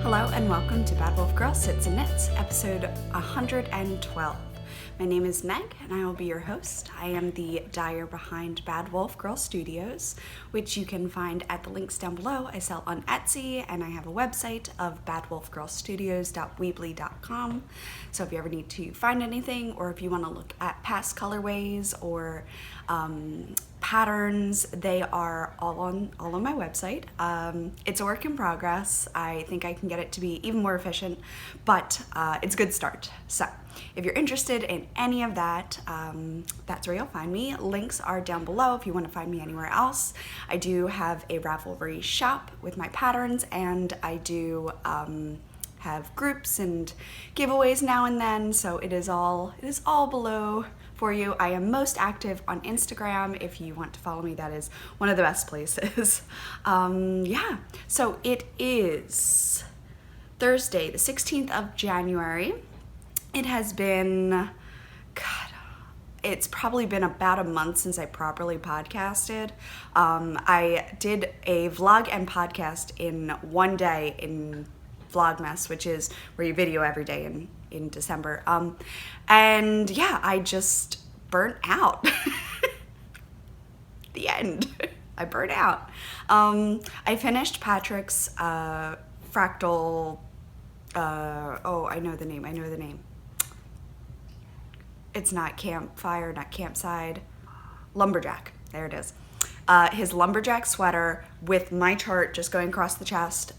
Hello and welcome to Bad Wolf Girl Sits and Knits, episode 112. My name is Meg and I will be your host. I am the dyer behind Bad Wolf Girl Studios, which you can find at the links down below. I sell on Etsy and I have a website of badwolfgirlstudios.weebly.com. So if you ever need to find anything, or if you want to look at past colorways or patterns, they are all on my website. It's a work in progress. I think I can get it to be even more efficient, but it's a good start. So if you're interested in any of that, that's where you'll find me. Links are down below if you want to find me anywhere else. I do have a Ravelry shop with my patterns, and I do have groups and giveaways now and then, so it is all below for you. I am most active on Instagram. If you want to follow me, that is one of the best places. Yeah, so it is Thursday, the 16th of January. It has been, it's probably been about a month since I properly podcasted. I did a vlog and podcast in one day in Vlogmas, which is where you video every day in December. And yeah, I just burnt out. The end. I burnt out. I finished Patrick's fractal, I know the name. It's not campfire, not campside. Lumberjack. There it is. His lumberjack sweater with my chart just going across the chest.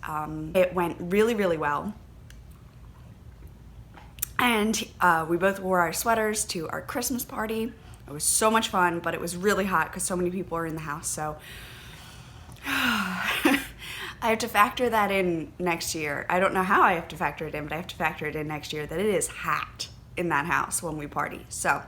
It went really, really well. And we both wore our sweaters to our Christmas party. It was so much fun, but it was really hot because so many people were in the house. So I have to factor that in next year. I don't know how I have to factor it in, but I have to factor it in next year that it is hot in that house when we party. So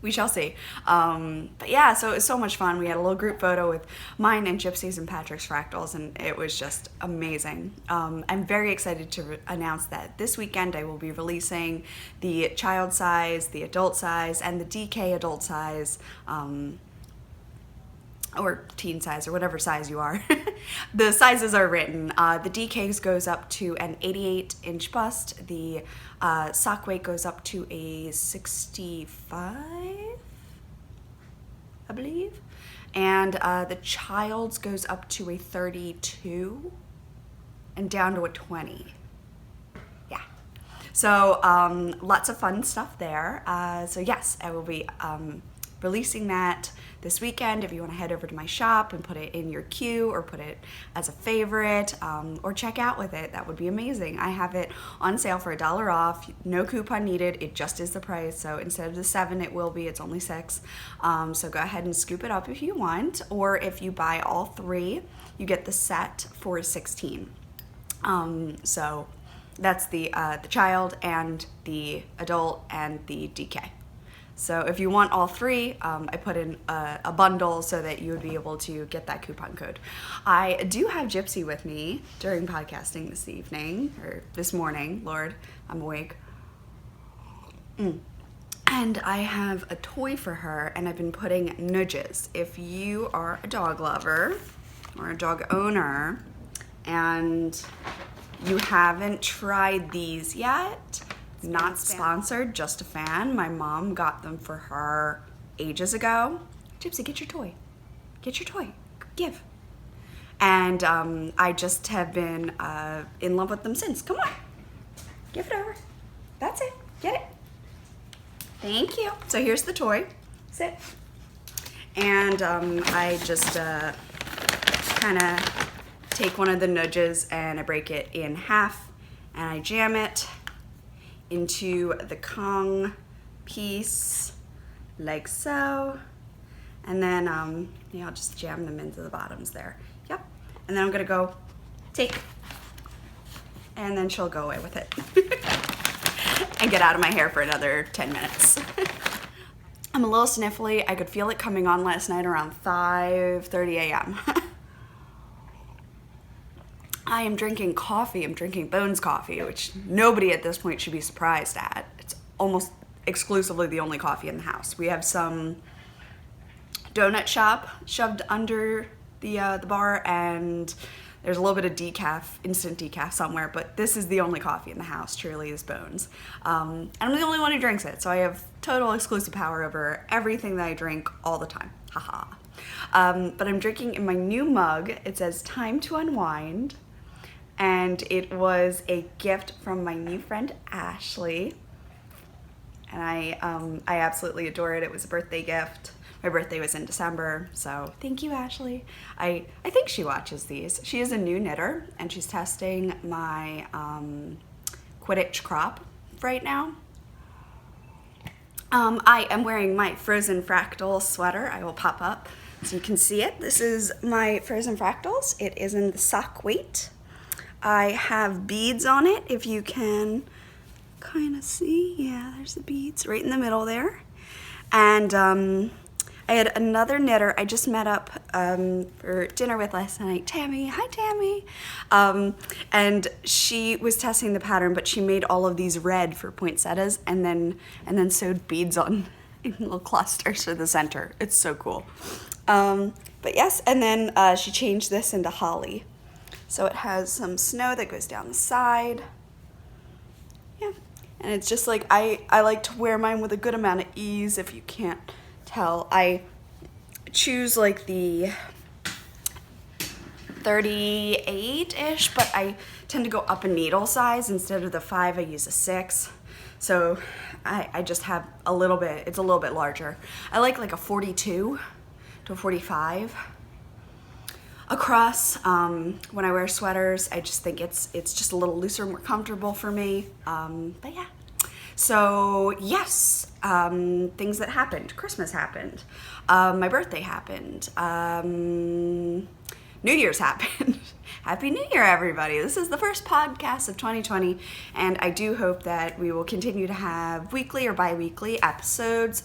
we shall see. But yeah, so it was so much fun. We had a little group photo with mine and Gypsy's and Patrick's fractals, and it was just amazing. I'm very excited to announce that this weekend I will be releasing the child size, the adult size, and the DK adult size, or teen size, or whatever size you are. The sizes are written. The DKs goes up to an 88-inch bust. The sock weight goes up to a 65, I believe. And the child's goes up to a 32 and down to a 20. Yeah. So lots of fun stuff there. So yes, I will be releasing that this weekend. If you want to head over to my shop and put it in your queue, or put it as a favorite, or check out with it, that would be amazing. I have it on sale for $1 off. No coupon needed. It just is the price. So instead of the $7, it's only $6. So go ahead and scoop it up if you want, or if you buy all three, you get the set for $16. So that's the child and the adult and the DK. So if you want all three, I put in a bundle so that you would be able to get that coupon code. I do have Gypsy with me during podcasting this evening, or this morning. Lord, I'm awake. And I have a toy for her, and I've been putting nudges. If you are a dog lover or a dog owner and you haven't tried these yet, not sponsored, just a fan. My mom got them for her ages ago. Gypsy, get your toy. Get your toy. Give. And I just have been in love with them since. Come on. Give it over. That's it. Get it. Thank you. So here's the toy. Sit. And I just kind of take one of the nudges and I break it in half and I jam it into the Kong piece like so, and then I'll just jam them into the bottoms there. Yep. And then I'm gonna go take, and then she'll go away with it and get out of my hair for another 10 minutes. I'm a little sniffly. I could feel it coming on last night around 5:30 a.m. I am drinking coffee. I'm drinking Bones coffee, which nobody at this point should be surprised at. It's almost exclusively the only coffee in the house. We have some donut shop shoved under the bar, and There's a little bit of decaf, instant decaf somewhere, but this is the only coffee in the house, truly is Bones. And I'm the only one who drinks it, so I have total exclusive power over everything that I drink all the time. Haha. But I'm drinking in my new mug. It says "Time to Unwind," and it was a gift from my new friend Ashley, and I absolutely adore it. It was a birthday gift. My birthday was in December, so thank you, Ashley. I think she watches these. She is a new knitter, and she's testing my Quidditch crop right now. I am wearing my Frozen Fractal sweater. I will pop up so you can see it. This is my Frozen Fractals. It is in the sock weight. I have beads on it, if you can kind of see. Yeah, there's the beads right in the middle there. And I had another knitter I just met up for dinner with last night, Tammy. Hi, Tammy. And she was testing the pattern, but she made all of these red for poinsettias and then sewed beads on in little clusters for the center. It's so cool. But yes, and then she changed this into holly. So it has some snow that goes down the side. Yeah, and it's just like, I like to wear mine with a good amount of ease, if you can't tell. I choose like the 38-ish, but I tend to go up a needle size. Instead of the 5, I use a 6. So I just have a little bit, it's a little bit larger. I like a 42 to 45 across. When I wear sweaters, I just think it's just a little looser, more comfortable for me. But yeah. So yes, things that happened. Christmas happened. My birthday happened. New Year's happened. Happy New Year, everybody. This is the first podcast of 2020, and I do hope that we will continue to have weekly or bi-weekly episodes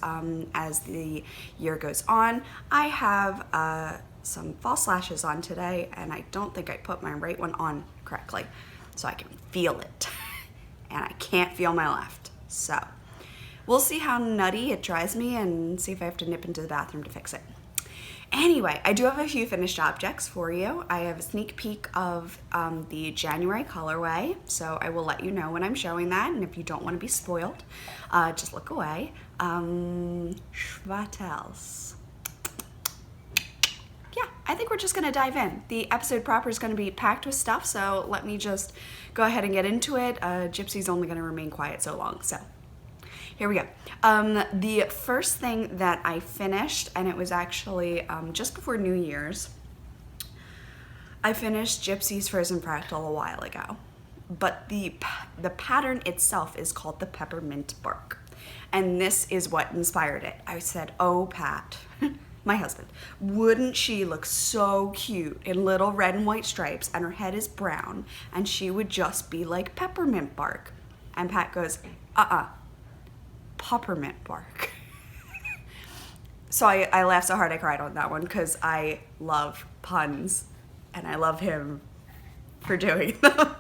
as the year goes on. I have some false lashes on today, and I don't think I put my right one on correctly, so I can feel it, and I can't feel my left. So we'll see how nutty it drives me and see if I have to nip into the bathroom to fix it. Anyway, I do have a few finished objects for you. I have a sneak peek of the January colorway, so I will let you know when I'm showing that, and if you don't want to be spoiled, just look away. What else? Yeah, I think we're just going to dive in. The episode proper is going to be packed with stuff, so let me just go ahead and get into it. Gypsy's only going to remain quiet so long, so here we go. The first thing that I finished, and it was actually just before New Year's, I finished Gypsy's Frozen Fractal a while ago. But the pattern itself is called the Peppermint Bark. And this is what inspired it. I said, oh, Pat, my husband, wouldn't she look so cute in little red and white stripes, and her head is brown, and she would just be like peppermint bark? And Pat goes, peppermint bark. So I laughed so hard I cried on that one, because I love puns and I love him for doing them.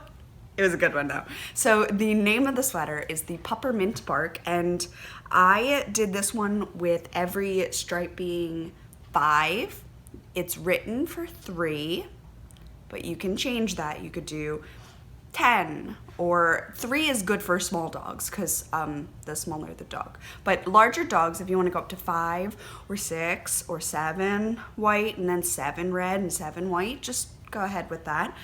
It was a good one though. So the name of the sweater is the Peppermint Bark, and I did this one with every stripe being 5. It's written for 3, but you can change that. You could do 10, or 3 is good for small dogs, because the smaller the dog. But larger dogs, if you want to go up to 5 or 6 or 7 white, and then 7 red and 7 white, just go ahead with that.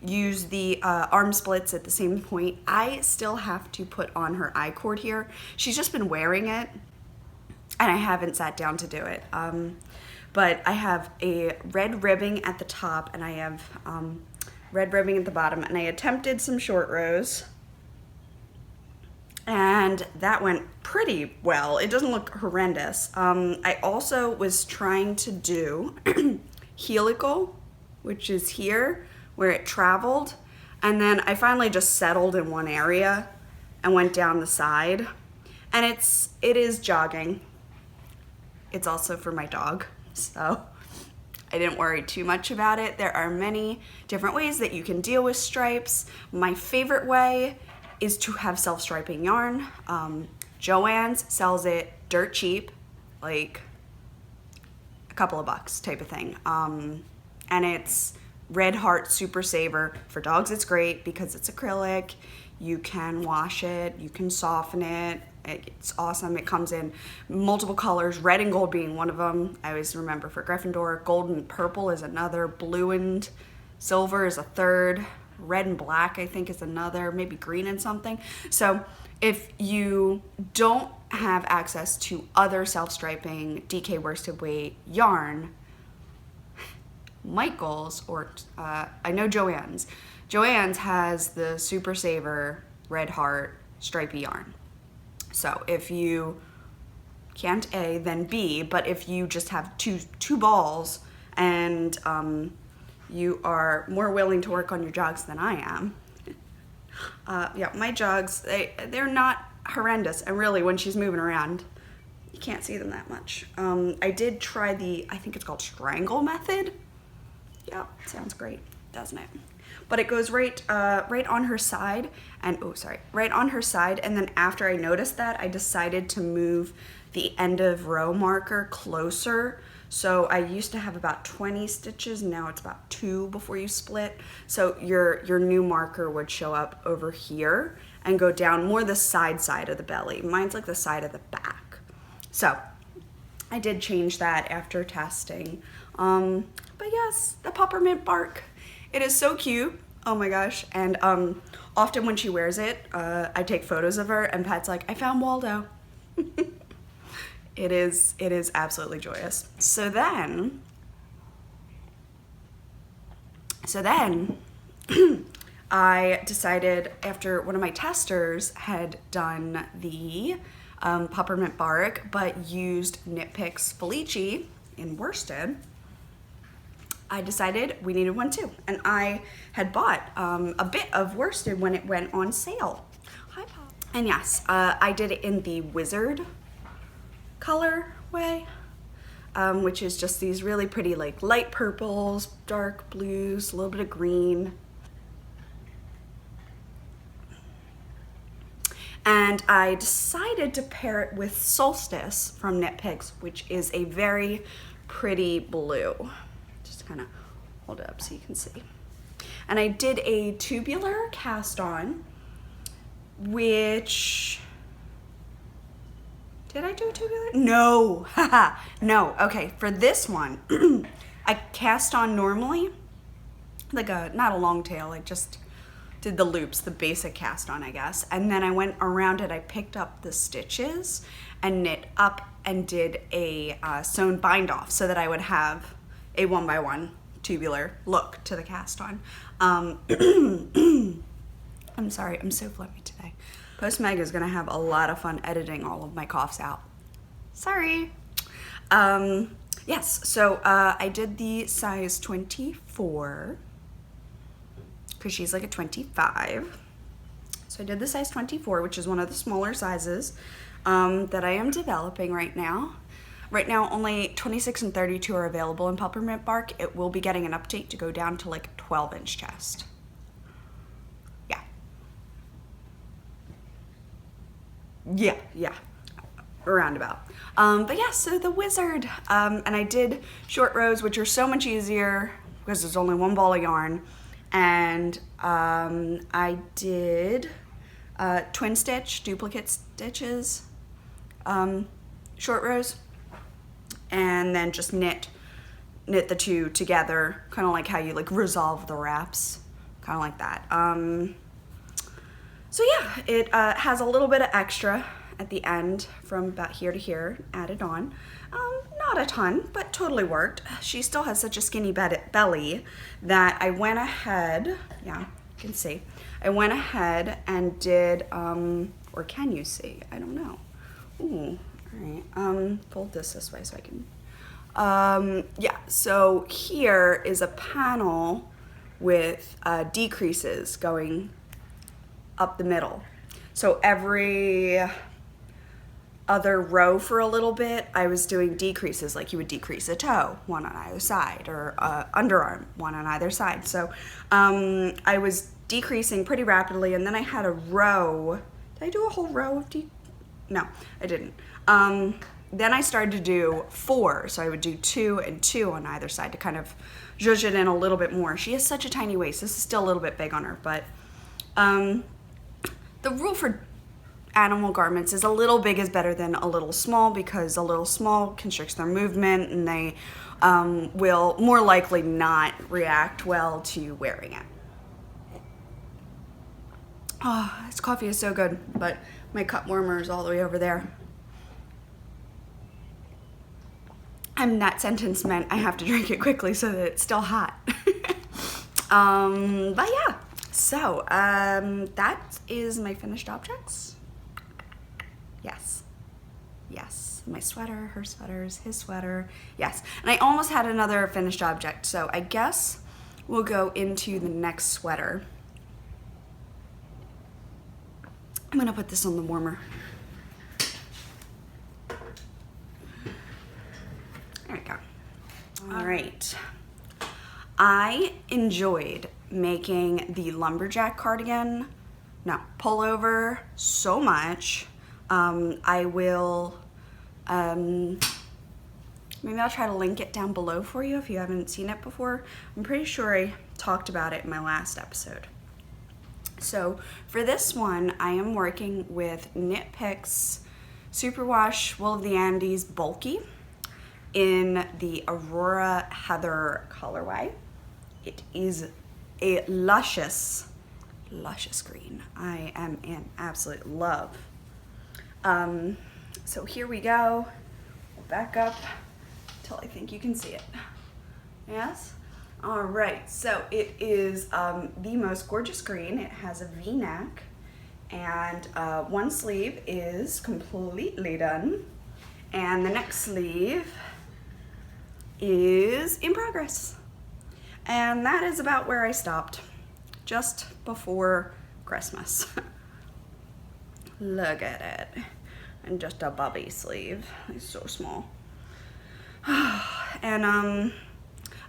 Use the arm splits at the same point. I still have to put on her eye cord here. She's just been wearing it, and I haven't sat down to do it. But I have a red ribbing at the top, and I have red ribbing at the bottom, and I attempted some short rows, and that went pretty well. It doesn't look horrendous. I also was trying to do helical, which is here where it traveled, and then I finally just settled in one area and went down the side, and it is jogging. It's also for my dog, so I didn't worry too much about it. There are many different ways that you can deal with stripes. My favorite way is to have self-striping yarn. Joann's sells it dirt cheap, like a couple of bucks type of thing. And it's Red Heart Super Saver. For dogs, it's great because it's acrylic. You can wash it, you can soften it. It's awesome. It comes in multiple colors, red and gold being one of them. I always remember for Gryffindor. Gold and purple is another. Blue and silver is a third. Red and black, I think, is another. Maybe green and something. So if you don't have access to other self-striping DK worsted weight yarn, Michael's, or I know Joann's has the Super Saver Red Heart stripey yarn. So if you can't A, then B, but if you just have two balls and you are more willing to work on your jogs than I am, yeah, my jogs, they're not horrendous. And really, when she's moving around, you can't see them that much. I did try I think it's called strangle method. Yeah, sounds great, doesn't it? But it goes right on her side, and right on her side. And then after I noticed that, I decided to move the end of row marker closer. So I used to have about 20 stitches, now it's about 2 before you split. So your new marker would show up over here and go down more the side of the belly. Mine's like the side of the back. So I did change that after testing. But yes, the peppermint bark. It is so cute. Oh my gosh. And often when she wears it, I take photos of her and Pat's like, I found Waldo. It is absolutely joyous. So then I decided, after one of my testers had done the peppermint bark but used Knit Picks Felici in worsted, I decided we needed one too. And I had bought a bit of worsted when it went on sale. Hi, Pop. And yes, I did it in the Wizard colorway, which is just these really pretty like light purples, dark blues, a little bit of green. And I decided to pair it with Solstice from Knit Picks, which is a very pretty blue. Just kind of hold it up so you can see. And I did a tubular cast on, which, did I do a tubular? No, haha, no. Okay, for this one, I cast on normally, like not a long tail, I just did the loops, the basic cast on, I guess. And then I went around it, I picked up the stitches and knit up and did a sewn bind off so that I would have a 1x1 tubular look to the cast on. I'm sorry, I'm so fluffy today. Post Meg is gonna have a lot of fun editing all of my coughs out. Sorry. Yes, so I did the size 24 because she's like a 25. So I did the size 24, which is one of the smaller sizes that I am developing right now. Right now, only 26 and 32 are available in peppermint bark. It will be getting an update to go down to like 12-inch chest. Yeah. Yeah, around about. But yeah, so the Wizard, and I did short rows, which are so much easier because there's only one ball of yarn. And I did twin stitch, duplicate stitches, short rows, and then just knit the two together, kind of like how you like resolve the wraps, kind of like that. So yeah, it has a little bit of extra at the end from about here to here added on. Not a ton, but totally worked. She still has such a skinny belly that I went ahead, yeah, you can see. I went ahead and did, or can you see? I don't know. Ooh, all right, fold this way so I can, yeah, so here is a panel with decreases going up the middle. So every other row for a little bit, I was doing decreases, like you would decrease a toe, one on either side, or underarm, one on either side. So I was decreasing pretty rapidly, and then I had a row. Did I do a whole row of no, I didn't. then I started to do 4. So I would do 2 and 2 on either side to kind of zhuzh it in a little bit more. She has such a tiny waist. This is still a little bit big on her, but the rule for animal garments is a little big is better than a little small, because a little small constricts their movement and they will more likely not react well to wearing it. Oh, this coffee is so good, but my cup warmer is all the way over there. And that sentence meant I have to drink it quickly so that it's still hot. But yeah, so that is my finished objects. Yes. Yes. My sweater, her sweaters, his sweater. Yes. And I almost had another finished object, so I guess we'll go into the next sweater. I'm gonna put this on the warmer. There we go. All right. I enjoyed making the Lumberjack cardigan, pullover, so much. I will, maybe I'll try to link it down below for you if you haven't seen it before. I'm pretty sure I talked about it in my last episode. So for this one, I am working with Knit Picks Superwash Wool of the Andes Bulky in the Aurora Heather colorway. It is a luscious green. I am in absolute love. So here we go. We'll back up till I think you can see it. Yes? All right, so it is the most gorgeous green. It has a V-neck, and one sleeve is completely done, and the next sleeve is in progress. And that is about where I stopped, just before Christmas. Look at it. And just a bubby sleeve. It's so small. And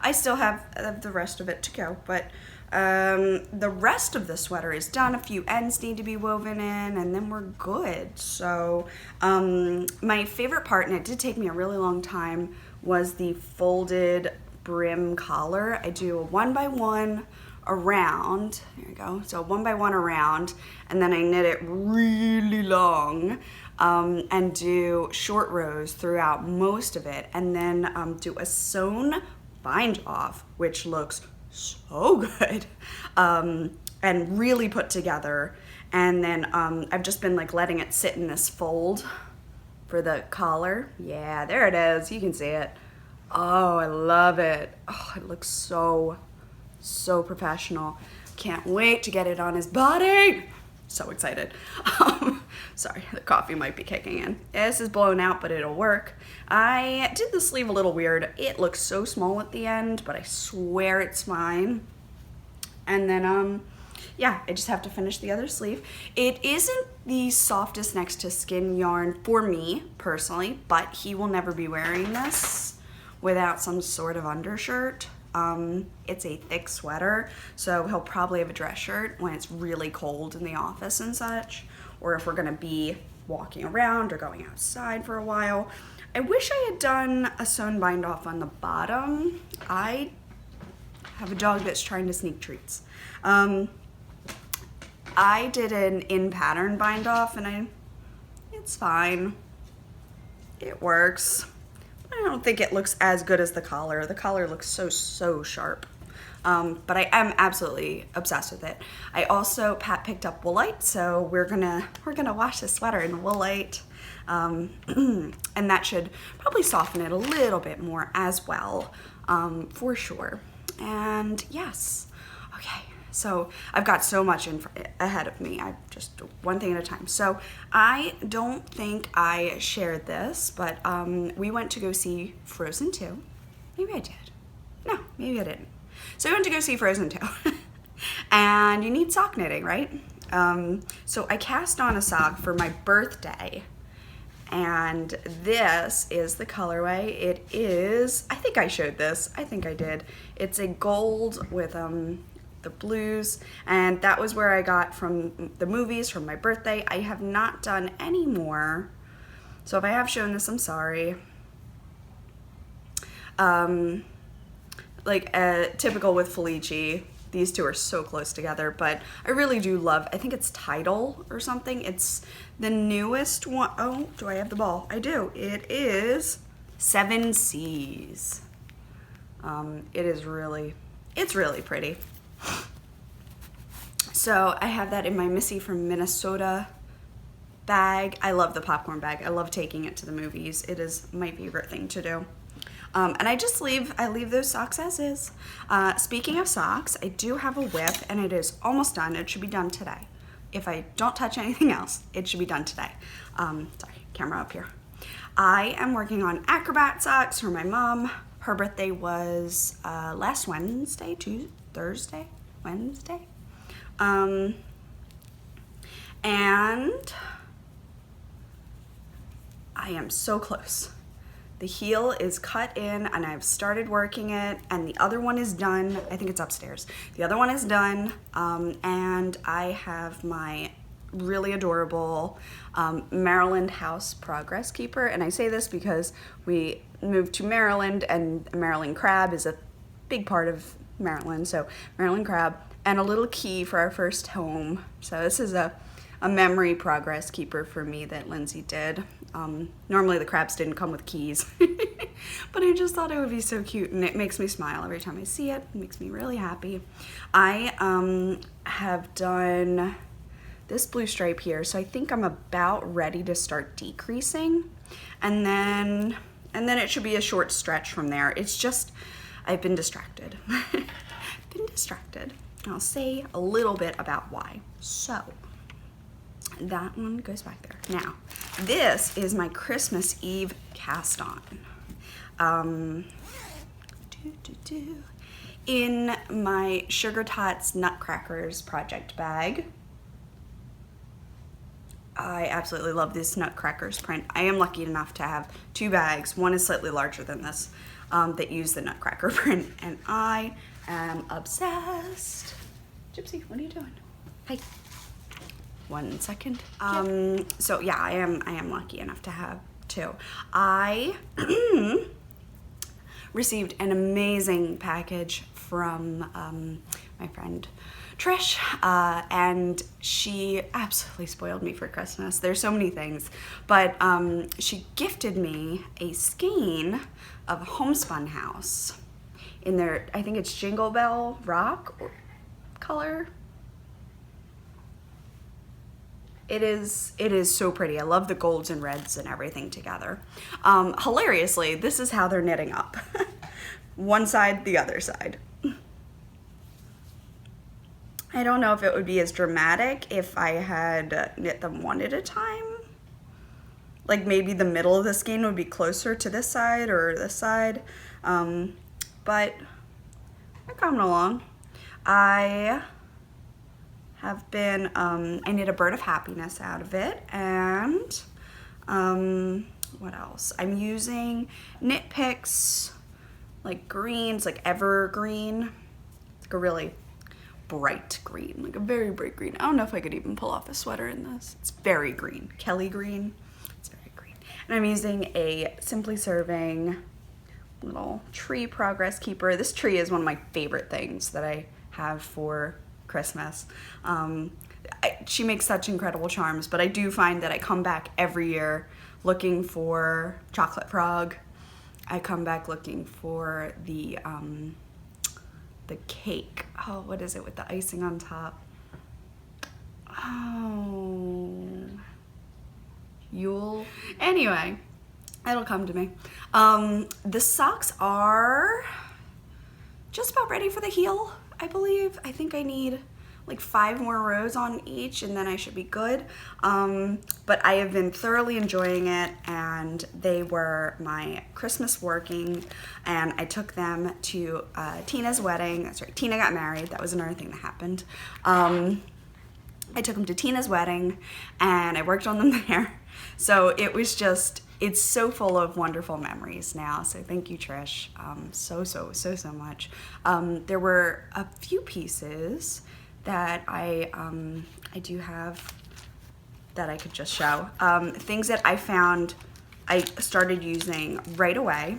I still have the rest of it to go, but the rest of the sweater is done. A few ends need to be woven in, and then we're good. So my favorite part, and it did take me a really long time, was the folded brim collar. I do a 1x1 around. There we go. So 1x1 around, and then I knit it really long and do short rows throughout most of it, and then do a sewn bind off, which looks so good and really put together. And then I've just been like letting it sit in this fold for the collar. Yeah, there it is. You can see it. Oh, I love it. Oh, it looks so professional. Can't wait to get it on his body. So excited. Sorry, the coffee might be kicking in. This is blown out, but it'll work. I did the sleeve a little weird. It looks so small at the end, but I swear it's fine. And then, yeah, I just have to finish the other sleeve. It isn't the softest next to skin yarn for me, personally, but he will never be wearing this without some sort of undershirt. It's a thick sweater, so he'll probably have a dress shirt when it's really cold in the office and such, or if we're gonna be walking around or going outside for a while. I wish I had done a sewn bind off on the bottom. I have a dog that's trying to sneak treats. I did an in pattern bind off, and it's fine. It works. I don't think it looks as good as the collar. The collar looks so sharp. But I am absolutely obsessed with it. I also picked up woolite, so we're gonna wash this sweater in woolite, and that should probably soften it a little bit more as well, for sure. And yes, okay. So I've got so much ahead of me. I just do one thing at a time. So I don't think I shared this, but we went to go see Frozen 2. Maybe I did. No, maybe I didn't. So we went to go see Frozen 2. And you need sock knitting, right? So I cast on a sock for my birthday. And this is the colorway. It is, I think I showed this. I think I did. It's a gold with the blues, and that was where I got from the movies from my birthday. I have not done any more So if I have shown this, I'm sorry. Typical with Felici, these two are so close together, but I really do love, I think it's Tidal or something. It's the newest one. Oh, do I have the ball? I do. It is 7 Seas. It's really pretty. So I have that in my Missy from Minnesota bag. I love the popcorn bag. I love taking it to the movies. It is my favorite thing to do. And I leave those socks as is. Speaking of socks, I do have a whip, and it is almost done. It should be done today. If I don't touch anything else, it should be done today. Sorry, camera up here. I am working on acrobat socks for my mom. Her birthday was last Wednesday, Wednesday. And I am so close. The heel is cut in and I've started working it, and the other one is done. I think it's upstairs. The other one is done, and I have my really adorable Maryland house progress keeper. And I say this because we moved to Maryland, and Maryland crab is a big part of Maryland. So Maryland crab and a little key for our first home. So this is a memory progress keeper for me that Lindsay did. Normally the crabs didn't come with keys, but I just thought it would be so cute, and it makes me smile every time I see it. It makes me really happy. I have done this blue stripe here, so I think I'm about ready to start decreasing, and then it should be a short stretch from there. It's just, I've been distracted. I'll say a little bit about why. So that one goes back there. Now, this is my Christmas Eve cast on. In my Sugar Tots Nutcrackers project bag. I absolutely love this Nutcrackers print. I am lucky enough to have 2 bags. One is slightly larger than this, that use the Nutcracker print, and I am obsessed. Gypsy, what are you doing? Hi. 1 second. So yeah, I am lucky enough to have 2. I received an amazing package from my friend Trish, and she absolutely spoiled me for Christmas. There's so many things, but she gifted me a skein of Homespun House in their, I think it's Jingle Bell Rock color. It is so pretty. I love the golds and reds and everything together. Hilariously, this is how they're knitting up. One side, the other side. I don't know if it would be as dramatic if I had knit them one at a time. Like maybe the middle of the skein would be closer to this side or this side. But they're coming along. I have been, I knit a bird of happiness out of it, and what else? I'm using Knit Picks, like greens, like evergreen, like a really bright green, like a very bright green. I don't know if I could even pull off a sweater in this. It's very green, Kelly green. It's very green. And I'm using a Simply Serving little tree progress keeper. This tree is one of my favorite things that I have for Christmas. She makes such incredible charms, but I do find that I come back every year looking for chocolate frog. I come back looking for the cake. Oh, what is it with the icing on top? Oh, Yule. Anyway, it'll come to me. The socks are just about ready for the heel, I believe. I think I need like 5 more rows on each, and then I should be good. But I have been thoroughly enjoying it, and they were my Christmas working, and I took them to Tina's wedding. That's right, Tina got married. That was another thing that happened. I took them to Tina's wedding, and I worked on them there. So it was just, it's so full of wonderful memories now. So thank you, Trish, so much. There were a few pieces that I do have that I could just show. Things that I found I started using right away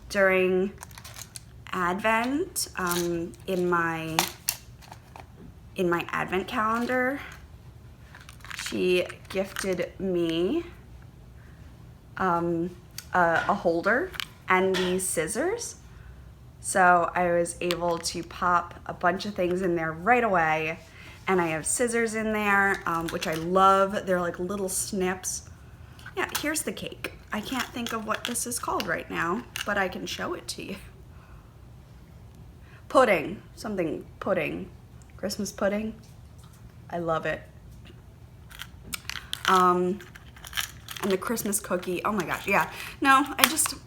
during Advent. In my Advent calendar, she gifted me a holder and these scissors. So I was able to pop a bunch of things in there right away. And I have scissors in there, which I love. They're like little snips. Yeah, here's the cake. I can't think of what this is called right now, but I can show it to you. Pudding, something pudding. Christmas pudding. I love it. And the Christmas cookie, oh my gosh, yeah. No,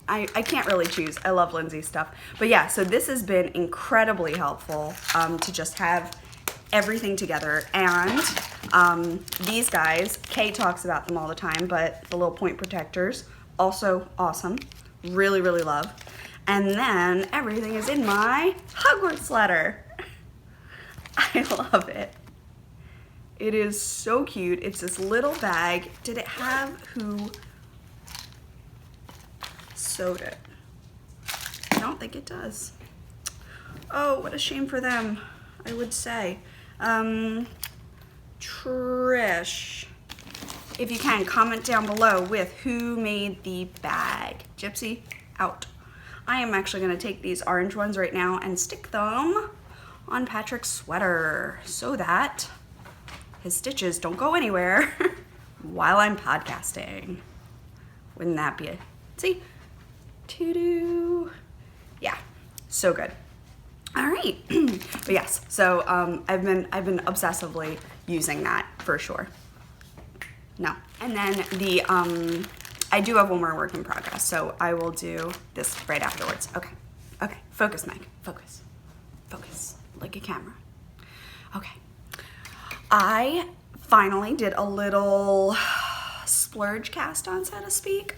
I can't really choose. I love Lindsay's stuff. But yeah, so this has been incredibly helpful to just have everything together. And these guys, Kay talks about them all the time, but the little point protectors, also awesome. Really, really love. And then everything is in my Hogwarts letter. I love it. It is so cute. It's this little bag. Did it have who sewed it? I don't think it does. Oh, what a shame for them, I would say. Trish, if you can, comment down below with who made the bag. Gypsy, out. I am actually going to take these orange ones right now and stick them on Patrick's sweater so that his stitches don't go anywhere while I'm podcasting. Wouldn't that be it? See? To-do. Yeah, so good. All right, but yes, so I've been obsessively using that for sure. No, and then the I do have one more work in progress, so I will do this right afterwards. Okay, focus, Meg, focus, like a camera. Okay, I finally did a little splurge cast on, so to speak.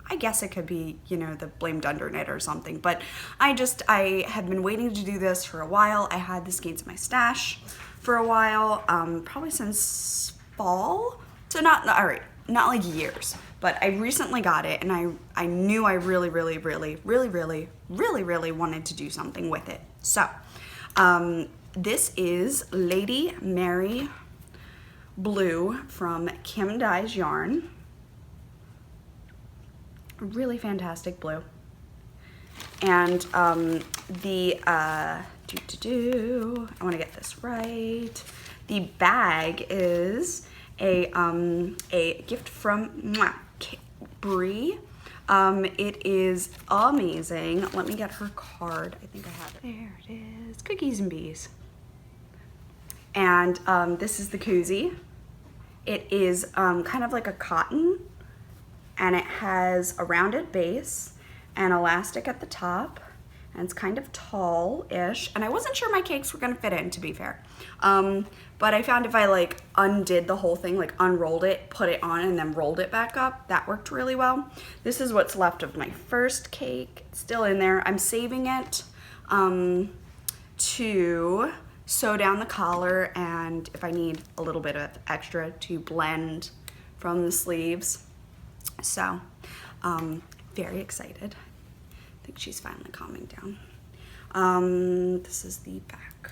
I guess it could be, you know, the blamed under knit or something, but I have been waiting to do this for a while. I had the skates in my stash for a while, probably since fall. So not like years, but I recently got it, and I knew I really wanted to do something with it. So, this is Lady Mary Blue from Kim Dye's Yarn. Really fantastic blue. And I want to get this right. The bag is a gift from Brie. It is amazing. Let me get her card. I think I have it. There it is. Cookies and bees. And this is the Koozie. It is kind of like a cotton, and it has a rounded base and elastic at the top, and it's kind of tall-ish, and I wasn't sure my cakes were gonna fit in, to be fair. But I found if I like undid the whole thing, like unrolled it, put it on, and then rolled it back up, that worked really well. This is what's left of my first cake. It's still in there. I'm saving it to sew down the collar, and if I need a little bit of extra to blend from the sleeves. So, very excited. I think she's finally calming down. This is the back.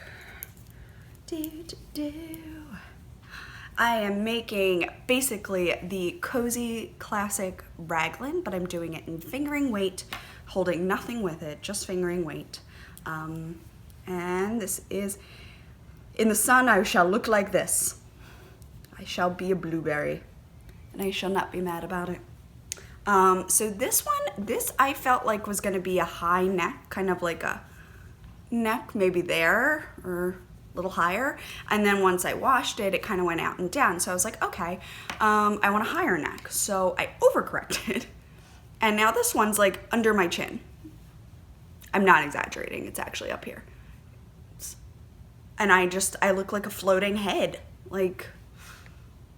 I am making basically the Koozie classic raglan, but I'm doing it in fingering weight, holding nothing with it, just fingering weight. And this is, in the sun I shall look like this. I shall be a blueberry, and I shall not be mad about it. So this I felt like was gonna be a high neck, kind of like a neck maybe there, or a little higher. And then once I washed it, it kind of went out and down. So I was like, okay, I want a higher neck. So I overcorrected. And now this one's like under my chin. I'm not exaggerating, it's actually up here. And I look like a floating head. Like,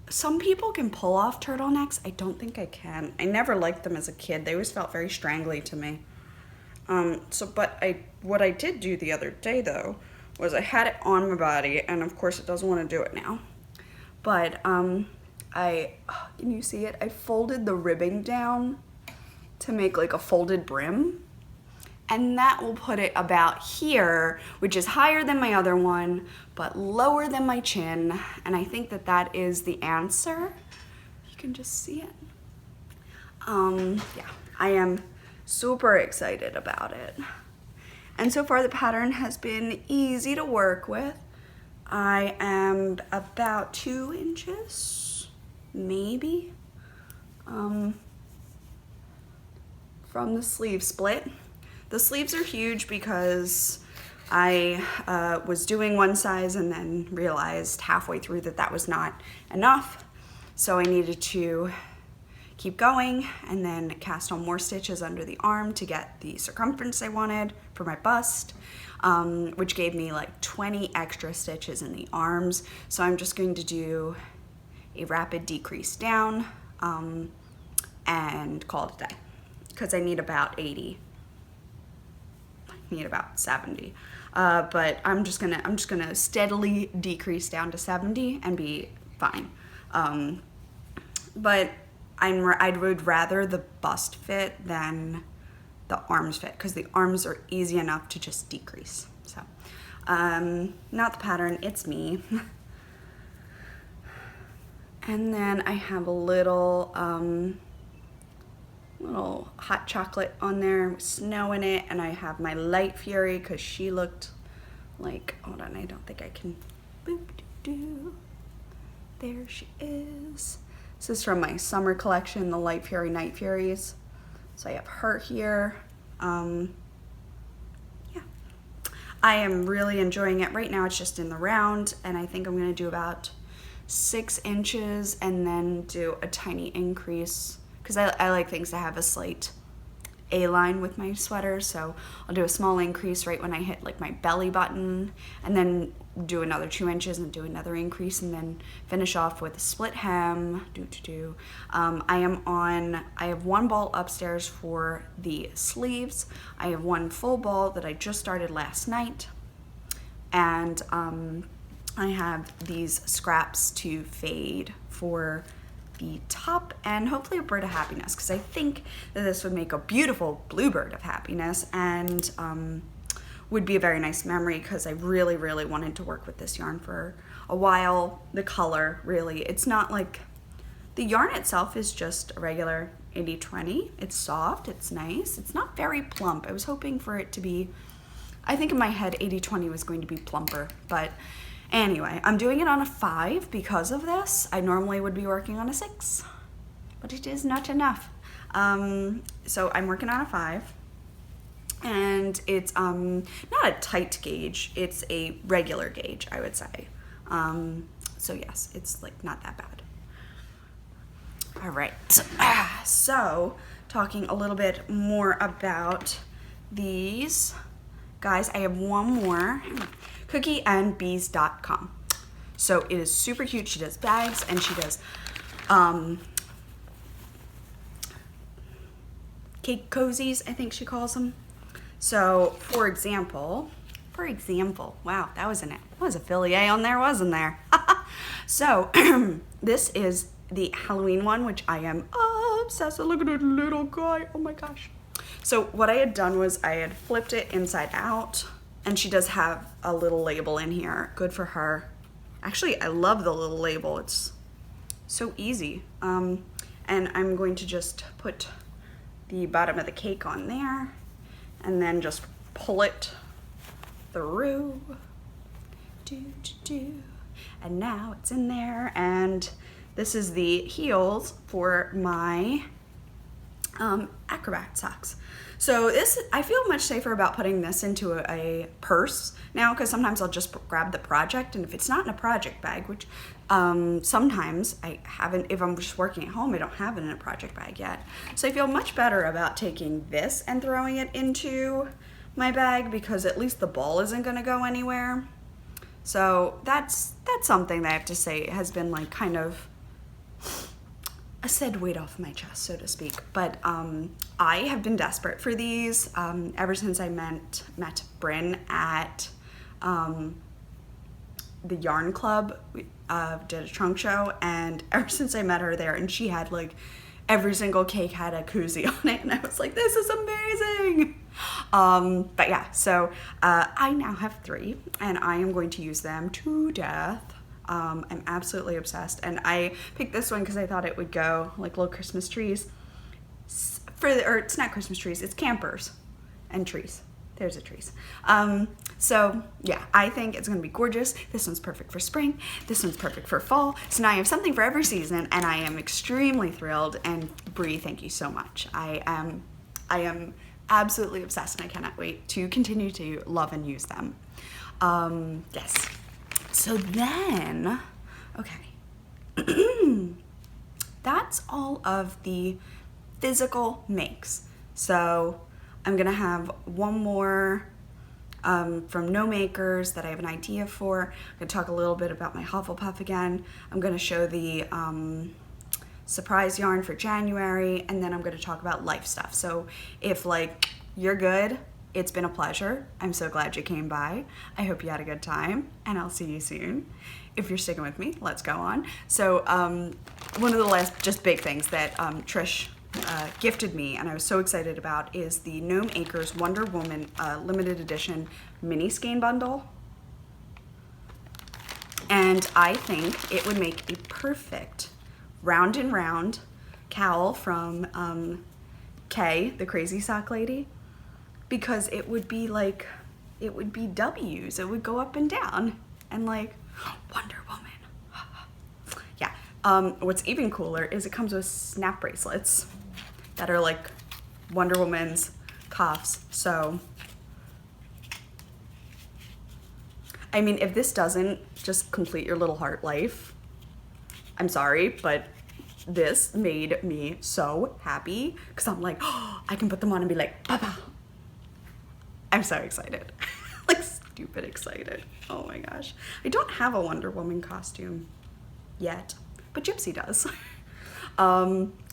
some people can pull off turtlenecks. I don't think I can. I never liked them as a kid. They always felt very strangly to me. What I did do the other day though, was I had it on my body, and of course it doesn't want to do it now. But can you see it? I folded the ribbing down to make like a folded brim. And that will put it about here, which is higher than my other one, but lower than my chin. And I think that that is the answer. You can just see it. Yeah, I am super excited about it. And so far the pattern has been easy to work with. I am about 2 inches, maybe, from the sleeve split. The sleeves are huge because I was doing one size and then realized halfway through that that was not enough. So I needed to keep going and then cast on more stitches under the arm to get the circumference I wanted for my bust, which gave me like 20 extra stitches in the arms. So I'm just going to do a rapid decrease down and call it a day because I need about 80. Need about 70, but I'm just gonna steadily decrease down to 70 and be fine. But I would rather the bust fit than the arms fit because the arms are easy enough to just decrease. So not the pattern, it's me. And then I have a little hot chocolate on there with snow in it, and I have my Light Fury because she looked like, hold on, I don't think I can, there she is. This is from my summer collection, the Light Fury Night Furies. So I have her here. Yeah, I am really enjoying it. Right now it's just in the round, and I think I'm gonna do about 6 inches and then do a tiny increase because I like things to have a slight A-line with my sweater, so I'll do a small increase right when I hit like my belly button, and then do another 2 inches and do another increase, and then finish off with a split hem. I have 1 ball upstairs for the sleeves. I have 1 full ball that I just started last night, and I have these scraps to fade for the top and hopefully a bird of happiness, because I think that this would make a beautiful bluebird of happiness and would be a very nice memory because I really, really wanted to work with this yarn for a while. The color, really, it's not like, the yarn itself is just a regular 80/20. It's soft, it's nice, it's not very plump. I was hoping for it to be, I think in my head 80/20 was going to be plumper, but anyway, I'm doing it on a 5 because of this. I normally would be working on a 6, but it is not enough. So I'm working on a 5, and it's not a tight gauge, it's a regular gauge, I would say. So yes, it's like not that bad. All right, so talking a little bit more about these guys, I have one more. cookieandbees.com. So it is super cute. She does bags and she does cake cozies, I think she calls them. So for example, wow, that was a Philly-A on there, wasn't there? So this is the Halloween one, which I am obsessed with. Look at that little guy, oh my gosh. So what I had done was I had flipped it inside out, and she does have a little label in here. Good for her. Actually, I love the little label. It's so easy. And I'm going to just put the bottom of the cake on there and then just pull it through. And now it's in there. And this is the heels for my acrobat socks. So this, I feel much safer about putting this into a purse now, because sometimes I'll just grab the project, and if it's not in a project bag, which sometimes I haven't, if I'm just working at home, I don't have it in a project bag yet. So I feel much better about taking this and throwing it into my bag, because at least the ball isn't going to go anywhere. So that's something that I have to say has been like kind of a said weight off my chest, so to speak. But I have been desperate for these ever since I met Bryn at the Yarn Club. did a trunk show, and ever since I met her there, and she had like every single cake had a Koozie on it, and I was like, this is amazing. But yeah, so I now have 3, and I am going to use them to death. I'm absolutely obsessed, and I picked this one because I thought it would go like little Christmas trees. Or it's not Christmas trees, it's campers and trees. There's the trees. So yeah, I think it's gonna be gorgeous. This one's perfect for spring. This one's perfect for fall. So now I have something for every season, and I am extremely thrilled. And Bree, thank you so much. I am absolutely obsessed, and I cannot wait to continue to love and use them. Yes. So then, okay. That's all of the physical makes. So I'm gonna have one more from No Makers that I have an idea for. I'm gonna talk a little bit about my Hufflepuff again. I'm gonna show the surprise yarn for January, and then I'm gonna talk about life stuff. So if like you're good, it's been a pleasure. I'm so glad you came by. I hope you had a good time, and I'll see you soon. If you're sticking with me, let's go on. So one of the last just big things that Trish gifted me, and I was so excited about, is the Gnome Acres Wonder Woman limited edition mini skein bundle. And I think it would make a perfect round and round cowl from Kay, the crazy sock lady, because it would be like, it would be W's. It would go up and down and like Wonder Woman. Yeah. What's even cooler is it comes with snap bracelets that are like Wonder Woman's cuffs. So, I mean, if this doesn't just complete your little heart life, I'm sorry, but this made me so happy, because I'm like, oh, I can put them on and be like, Papa. I'm so excited. Like stupid excited. Oh my gosh. I don't have a Wonder Woman costume yet, but Gypsy does.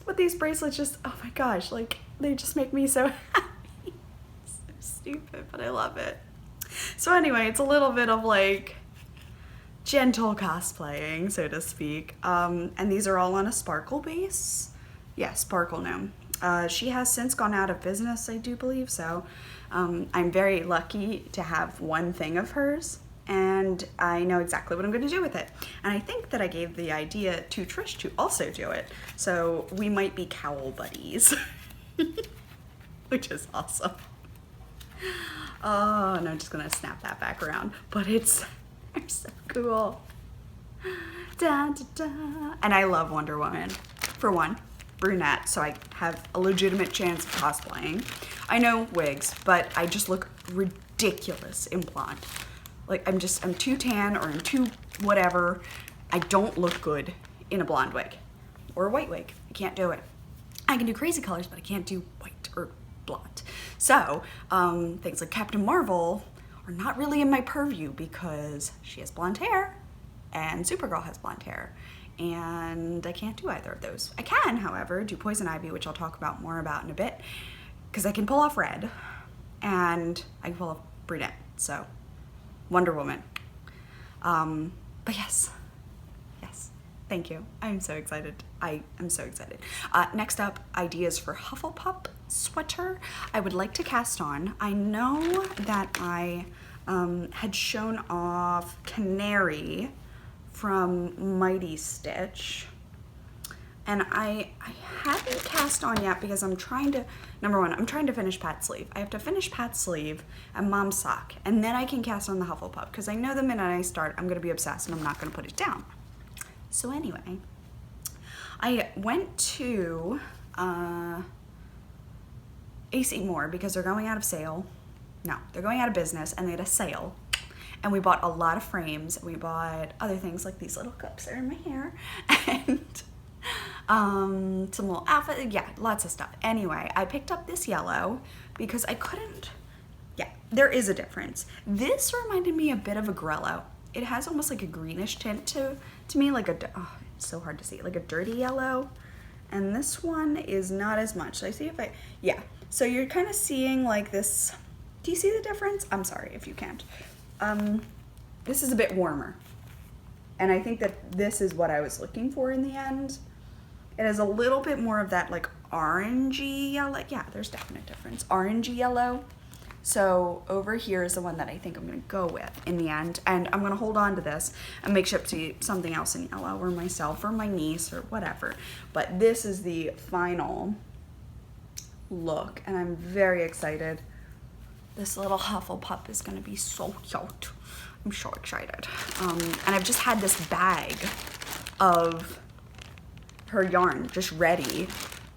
But these bracelets just, oh my gosh, like they just make me so happy. So stupid, but I love it. So anyway, it's a little bit of like gentle cosplaying, so to speak. And these are all on a sparkle base. Yeah, Sparkle Gnome. She has since gone out of business, I do believe, so I'm very lucky to have one thing of hers, and I know exactly what I'm going to do with it. And I think that I gave the idea to Trish to also do it, so we might be cowl buddies, which is awesome. Oh, and I'm just going to snap that back around, but it's so cool. Da, da, da. And I love Wonder Woman, for one. Brunette, so I have a legitimate chance of cosplaying. I know wigs, but I just look ridiculous in blonde. Like I'm too tan, or I'm too whatever. I don't look good in a blonde wig or a white wig. I can't do it. I can do crazy colors, but I can't do white or blonde. So things like Captain Marvel are not really in my purview because she has blonde hair and Supergirl has blonde hair. And I can't do either of those. I can, however, do Poison Ivy, which I'll talk about more about in a bit, because I can pull off red, and I can pull off brunette, so Wonder Woman. But yes, thank you. I'm so excited. I am so excited. Next up, ideas for Hufflepuff sweater I would like to cast on. I know that I had shown off Canary from Mighty Stitch, and I haven't cast on yet because I'm trying to, number one, I'm trying to finish Pat's sleeve. I have to finish Pat's sleeve and Mom's sock, and then I can cast on the Hufflepuff, because I know the minute I start I'm gonna be obsessed and I'm not gonna put it down. So anyway, I went to AC Moore because they're going out of sale. No, they're going out of business, and they had a sale. And we bought a lot of frames. We bought other things like these little cups that are in my hair, and some little outfit, yeah, lots of stuff. Anyway, I picked up this yellow because I couldn't, yeah, there is a difference. This reminded me a bit of a Grello. It has almost like a greenish tint to me, like a, oh, it's so hard to see, like a dirty yellow. And this one is not as much. So I see if I, yeah. So you're kind of seeing like this, do you see the difference? I'm sorry if you can't. This is a bit warmer, And I think that this is what I was looking for in the end. It has a little bit more of that like orangey yellow. Yeah, there's definite difference. Orangey yellow. So over here is the one that I think I'm gonna go with in the end. And I'm gonna hold on to this and make shift to something else in yellow, or myself or my niece or whatever. But this is the final look and I'm very excited. This little Hufflepuff is gonna be so cute. I'm so excited. And I've just had this bag of her yarn just ready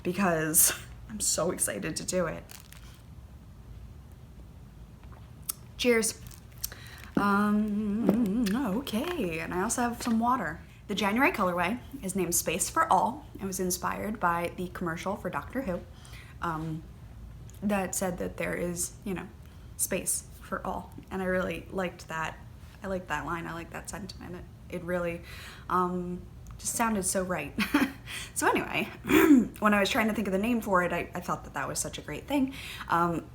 because I'm so excited to do it. Cheers. Okay, and I also have some water. The January colorway is named Space for All. It was inspired by the commercial for Doctor Who that said that there is, you know, space for all. And I really liked that. I liked that line. I like that sentiment. It really just sounded so right. So anyway, when I was trying to think of the name for it, I thought that that was such a great thing.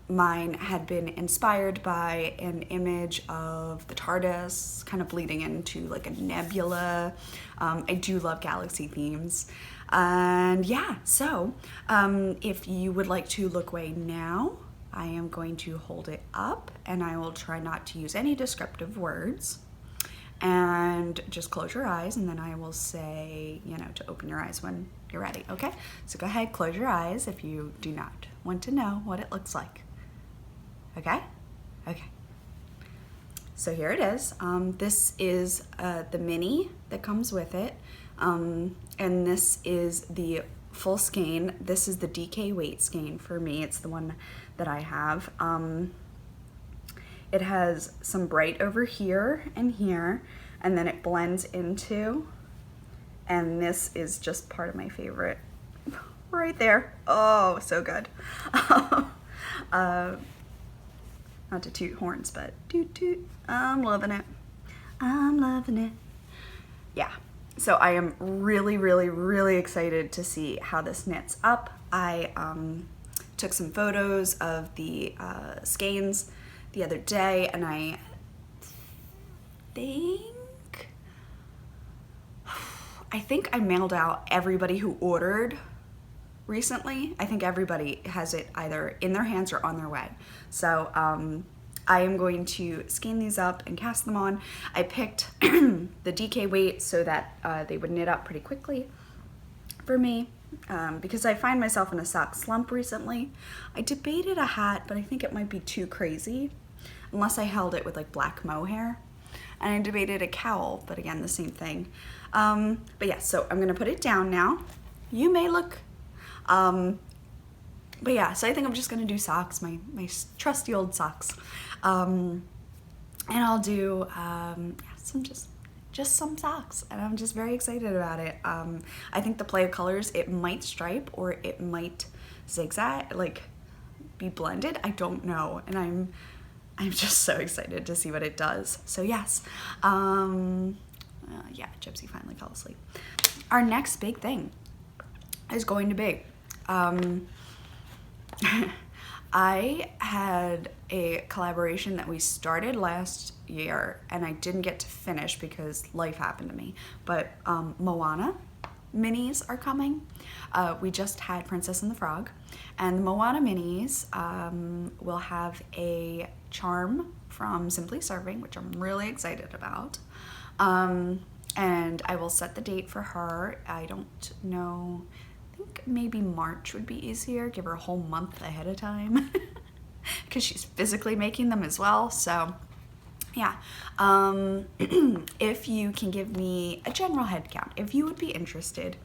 Mine had been inspired by an image of the TARDIS kind of bleeding into like a nebula. I do love galaxy themes. And yeah, so if you would like to look away now, I am going to hold it up and I will try not to use any descriptive words. And just close your eyes and then I will say, you know, to open your eyes when you're ready, okay? So go ahead, close your eyes if you do not want to know what it looks like. Okay? Okay. So here it is. This is the mini that comes with it. And this is the full skein. This is the DK weight skein for me. It's the one that I have. It has some bright over here and here, and then it blends into, and this is just part of my favorite right there. Oh, so good. Not to toot horns, but toot toot. I'm loving it. I'm loving it. Yeah, so I am really, really, really excited to see how this knits up. I took some photos of the skeins the other day, and I think I mailed out everybody who ordered recently. I think everybody has it either in their hands or on their way. So I am going to skein these up and cast them on. I picked the DK weight so that they would knit up pretty quickly for me. Because I find myself in a sock slump recently. I debated a hat, but I think it might be too crazy unless I held it with like black mohair. And I debated a cowl, but again, the same thing. But yeah, so I'm gonna put it down now. You may look, but yeah, so I think I'm just gonna do socks, my trusty old socks. And I'll do some just some socks, and I'm just very excited about it. I think the play of colors, it might stripe or it might zigzag, like be blended. I don't know, and I'm just so excited to see what it does. So yes, yeah, Gypsy finally fell asleep. Our next big thing is going to be, I had a collaboration that we started last year and I didn't get to finish because life happened to me, but Moana minis are coming. We just had Princess and the Frog, and the Moana minis will have a charm from Simply Serving, which I'm really excited about. And I will set the date for her. I don't know, I think maybe March would be easier, give her a whole month ahead of time because she's physically making them as well. So yeah, if you can give me a general head count, if you would be interested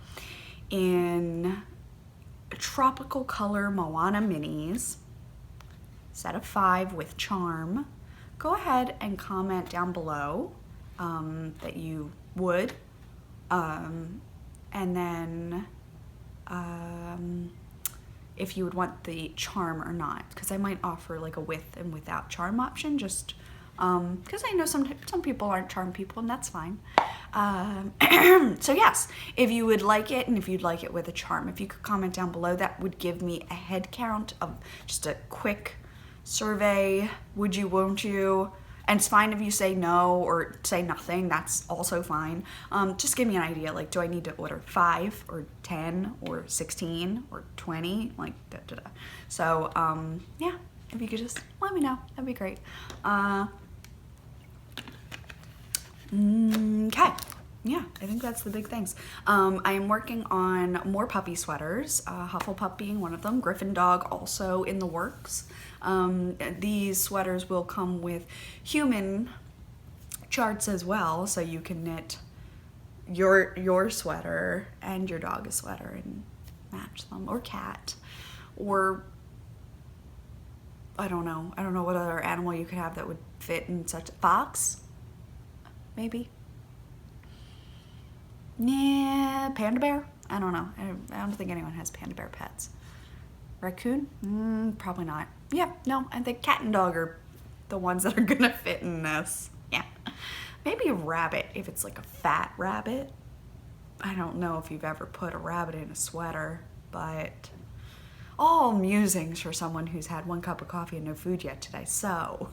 in tropical color Moana minis, set of 5 with charm, go ahead and comment down below that you would, and then if you would want the charm or not, because I might offer like a with and without charm option, just because I know some people aren't charm people, and that's fine. So yes, if you would like it, and if you'd like it with a charm, if you could comment down below, that would give me a head count of just a quick survey. Would you, won't you? And it's fine if you say no or say nothing, that's also fine. Just give me an idea, like, do I need to order 5 or 10 or 16 or 20? Like, da da da. So, yeah, if you could just let me know, that'd be great. Okay. Yeah, I think that's the big things. I am working on more puppy sweaters, Hufflepuff being one of them, Griffin Dog also in the works. These sweaters will come with human charts as well, so you can knit your sweater and your dog's sweater and match them, or cat, or I don't know what other animal you could have that would fit in such a fox, maybe. Yeah, panda bear? I don't know. I don't think anyone has panda bear pets. Raccoon? Probably not. Yeah, no, I think cat and dog are the ones that are gonna fit in this. Yeah. Maybe a rabbit, if it's like a fat rabbit. I don't know if you've ever put a rabbit in a sweater, but all musings for someone who's had 1 cup of coffee and no food yet today. So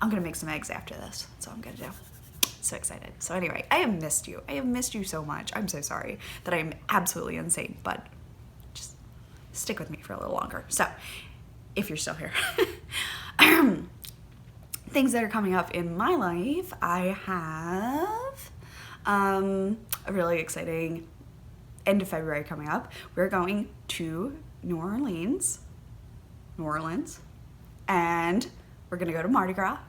I'm gonna make some eggs after this. That's all I'm gonna do. So excited. So anyway, I have missed you. I have missed you so much. I'm so sorry that I'm absolutely insane, but just stick with me for a little longer. So if you're still here. Things that are coming up in my life, I have a really exciting end of February coming up. We're going to New Orleans, and we're gonna go to Mardi Gras,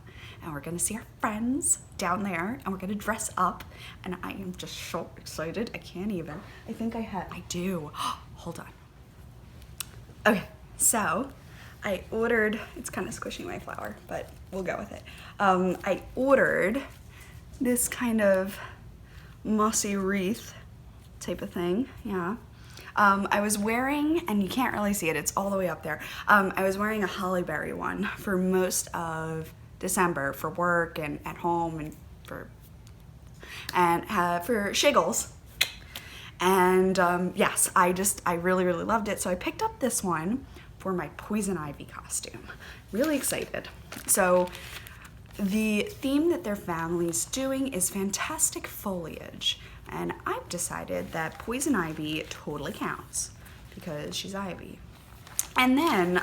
and we're gonna see our friends down there, and we're gonna dress up, and I am just so excited. I can't even. I do. Hold on. Okay, so I ordered, it's kind of squishing my flower, but we'll go with it. I ordered this kind of mossy wreath type of thing, yeah. I was wearing, and you can't really see it, it's all the way up there. I was wearing a holly berry one for most of December for work and at home and for shiggles. And yes, I really, really loved it. So I picked up this one for my poison ivy costume. Really excited. So the theme that their family's doing is fantastic foliage. And I've decided that poison ivy totally counts because she's Ivy. And then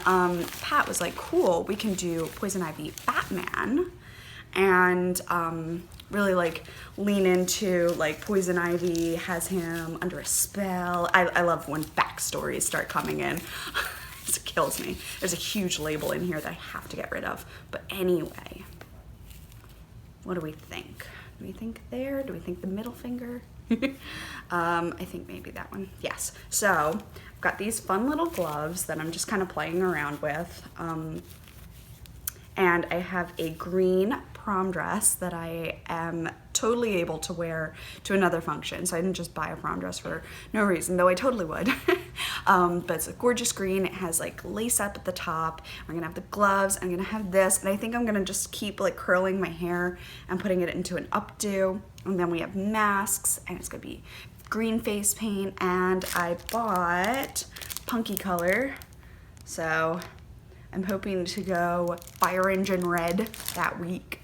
Pat was like, cool, we can do poison ivy Batman and really like lean into like poison ivy has him under a spell. I love when backstories start coming in. It kills me. There's a huge label in here that I have to get rid of. But anyway, what do we think? Do we think there? Do we think the middle finger? I think maybe that one. Yes. So I've got these fun little gloves that I'm just kind of playing around with. And I have a green prom dress that I am totally able to wear to another function. So I didn't just buy a prom dress for no reason, though I totally would. But it's a gorgeous green. It has like lace up at the top. I'm gonna have the gloves. I'm gonna have this. And I think I'm gonna just keep like curling my hair and putting it into an updo. And then we have masks, and it's gonna be green face paint. And I bought punky color. So I'm hoping to go fire engine red that week.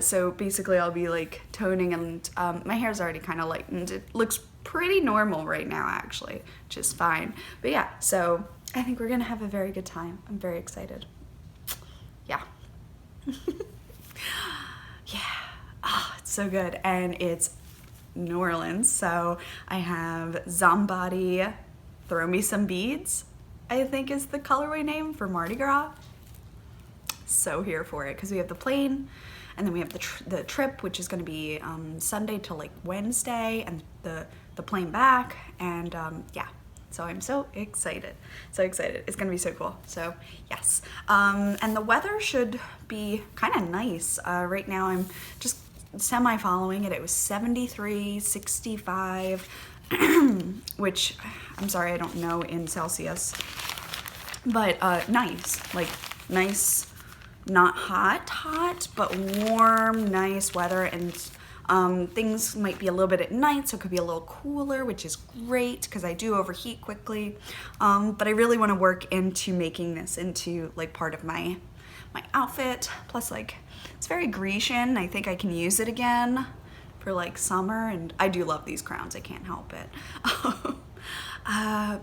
So basically I'll be like toning, and my hair's already kind of lightened. It looks pretty normal right now actually, which is fine. But yeah, so I think we're gonna have a very good time. I'm very excited. Yeah. Yeah. Oh, it's so good. And it's New Orleans, so I have Zombody Throw Me Some Beads, I think is the colorway name for Mardi Gras. So here for it, because we have the plane, and then we have the trip, which is going to be Sunday to like Wednesday, and the plane back, and yeah. So I'm so excited, so excited. It's gonna be so cool. So yes, and the weather should be kind of nice. Right now I'm just semi-following it. It was 73, 65, which I'm sorry, I don't know in Celsius, but nice, like nice, not hot, but warm, nice weather. And things might be a little bit at night, so it could be a little cooler, which is great because I do overheat quickly. But I really want to work into making this into like part of my my outfit. Plus, like, it's very Grecian. I think I can use it again for like summer, and I do love these crowns. I can't help it.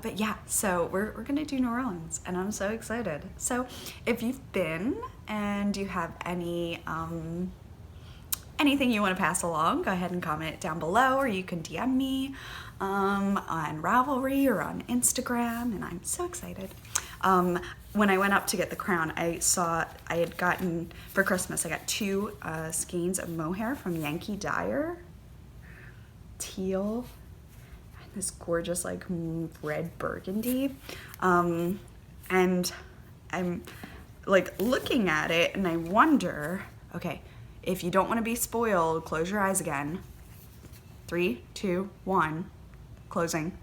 But yeah, so we're gonna do New Orleans, and I'm so excited. So if you've been and you have any anything you want to pass along, go ahead and comment down below, or you can DM me on Ravelry or on Instagram, and I'm so excited. When I went up to get the crown, I had gotten, for Christmas, I got 2 skeins of Mohair from Yankee Dyer. Teal, and this gorgeous like red burgundy. And I'm like looking at it and I wonder, okay, if you don't want to be spoiled, close your eyes again. 3, 2, 1, closing.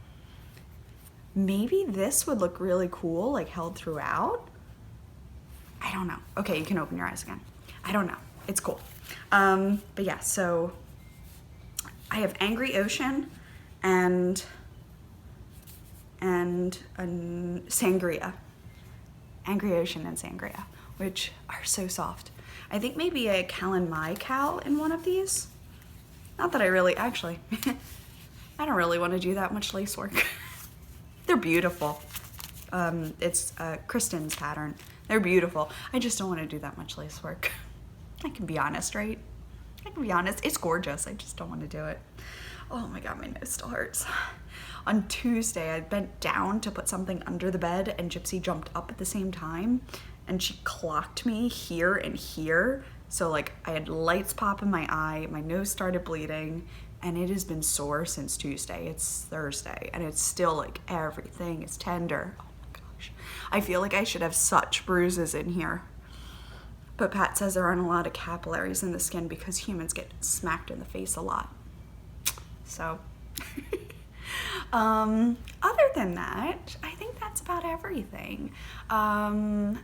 Maybe this would look really cool, like held throughout. I don't know. Okay, you can open your eyes again. I don't know. It's cool. But yeah, so I have Angry Ocean and Sangria. Angry Ocean and Sangria, which are so soft. I think maybe a Cal and My Cal in one of these. Not that I really, actually, I don't really want to do that much lace work. They're beautiful. It's Kristen's pattern. They're beautiful. I just don't want to do that much lace work. I can be honest, right? I can be honest. It's gorgeous. I just don't want to do it. Oh my God, my nose still hurts. On Tuesday, I bent down to put something under the bed, and Gypsy jumped up at the same time, and she clocked me here and here. So like I had lights pop in my eye, my nose started bleeding, and it has been sore since Tuesday. It's Thursday, and it's still like everything is tender. Oh my gosh. I feel like I should have such bruises in here. But Pat says there aren't a lot of capillaries in the skin because humans get smacked in the face a lot. So, other than that, I think that's about everything. I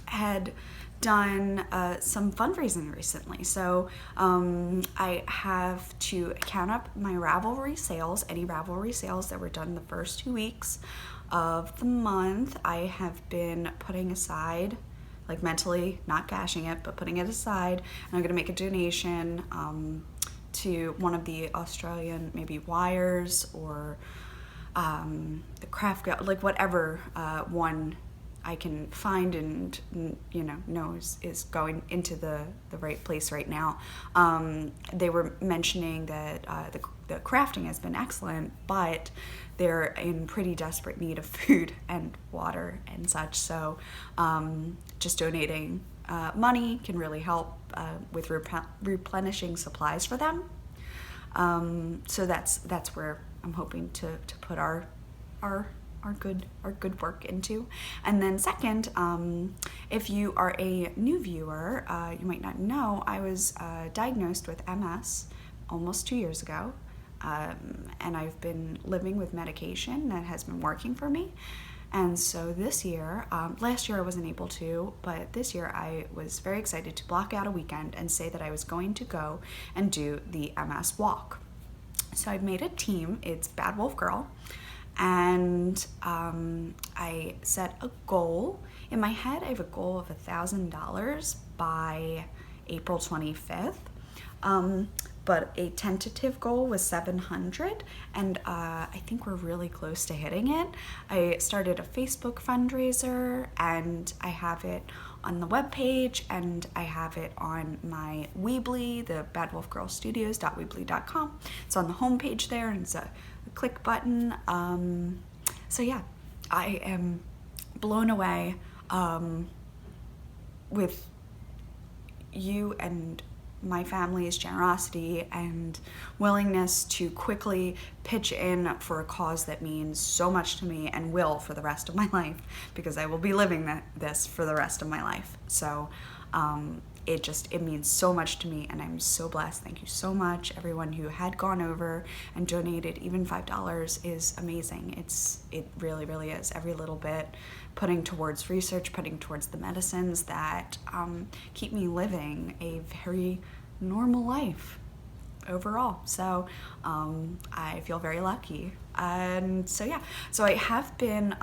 had done some fundraising recently, so I have to count up my Ravelry sales, any Ravelry sales that were done the first 2 weeks of the month. I have been putting aside, like mentally, not cashing it, but putting it aside, and I'm gonna make a donation to one of the Australian maybe wires or the craft, like whatever one I can find and know is going into the right place right now. They were mentioning that the crafting has been excellent, but they're in pretty desperate need of food and water and such. So just donating money can really help with replenishing supplies for them. So that's where I'm hoping to put our good work into. And then second, if you are a new viewer, you might not know I was diagnosed with MS almost 2 years ago, and I've been living with medication that has been working for me. And so this year, last year I wasn't able to, but this year I was very excited to block out a weekend and say that I was going to go and do the MS walk. So I've made a team. It's Bad Wolf Girl. And I set a goal. In my head, I have a goal of $1,000 by April 25th. But a tentative goal was 700, and I think we're really close to hitting it. I started a Facebook fundraiser, and I have it on the webpage, and I have it on my Weebly, the badwolfgirlstudios.weebly.com. It's on the homepage there, and it's a click button. So yeah, I am blown away with you and my family's generosity and willingness to quickly pitch in for a cause that means so much to me and will for the rest of my life, because I will be living this for the rest of my life. So it means so much to me, and I'm so blessed. Thank you so much. Everyone who had gone over and donated even $5 is amazing. It really, really is. Every little bit, putting towards research, putting towards the medicines that keep me living a very normal life overall. So I feel very lucky. And so yeah, so I have been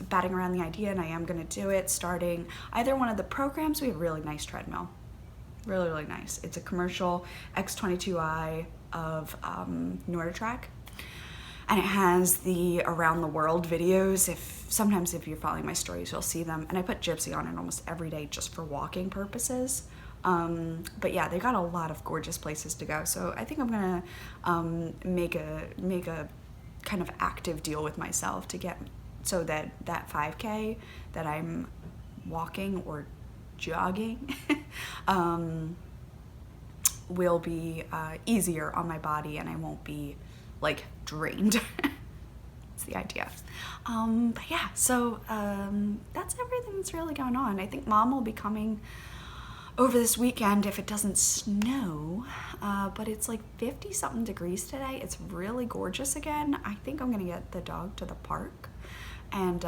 batting around the idea, and I am going to do it starting either one of the programs. We have a really nice treadmill, really nice. It's a commercial X22i of Norditrack, and it has the around the world videos. Sometimes if you're following my stories, you'll see them, and I put Gypsy on it almost every day just for walking purposes. But yeah, they got a lot of gorgeous places to go, so I think I'm gonna make a kind of active deal with myself to get so that 5K that I'm walking or jogging will be easier on my body, and I won't be like drained. That's the idea. But yeah, so that's everything that's really going on. I think Mom will be coming over this weekend if it doesn't snow, but it's like 50 something degrees today. It's really gorgeous again. I think I'm gonna get the dog to the park, and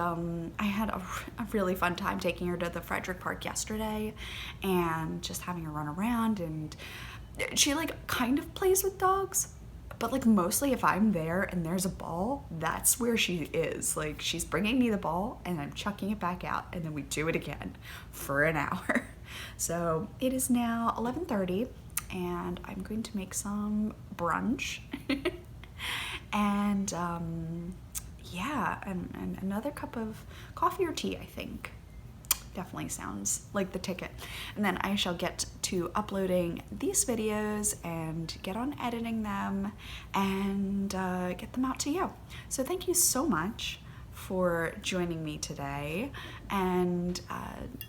I had a really fun time taking her to the Frederick Park yesterday and just having her run around, and she like kind of plays with dogs, but like mostly if I'm there and there's a ball, that's where she is. Like she's bringing me the ball and I'm chucking it back out, and then we do it again for an hour. So it is now 11:30, and I'm going to make some brunch and yeah, and another cup of coffee or tea, I think. Definitely sounds like the ticket. And then I shall get to uploading these videos and get on editing them and get them out to you. So thank you so much for joining me today, and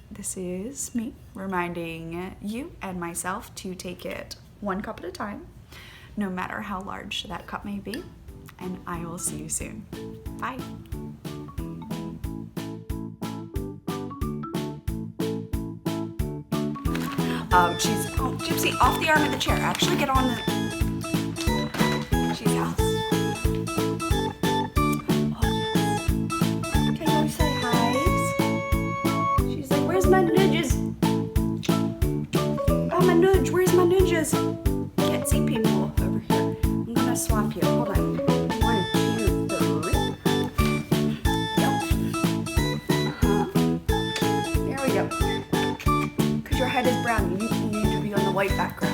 this is me reminding you and myself to take it one cup at a time, no matter how large that cup may be, and I will see you soon. Bye. Gypsy, off the arm of the chair. Actually, get on the. She's out. Can you say hi? She's like, where's my nudges? Oh, my nudge. Where's my nudges? Can't see people over here. I'm gonna swap you. Hold on. 1, 2, 3. Yep. There we go. Because your head is brown. You need to be on the white background.